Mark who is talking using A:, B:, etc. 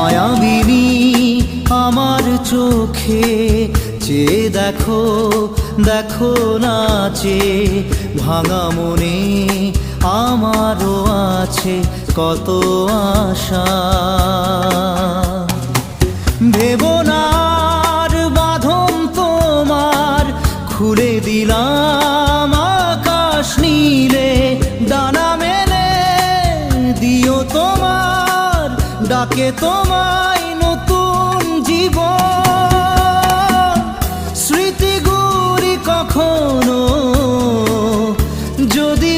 A: মায়াবিনী আমার চোখে চেয়ে দেখো, দেখো নাচে ভাঙা মনে আমারও আছে কত আশা। ভেবনার বাঁধন তোমার খুলে দিলাম আকাশ নীলে, ডানা মেলে দিও তোমার ডাকে তোমায় নতুন জীবন। স্মৃতিগুলি কখনো যদি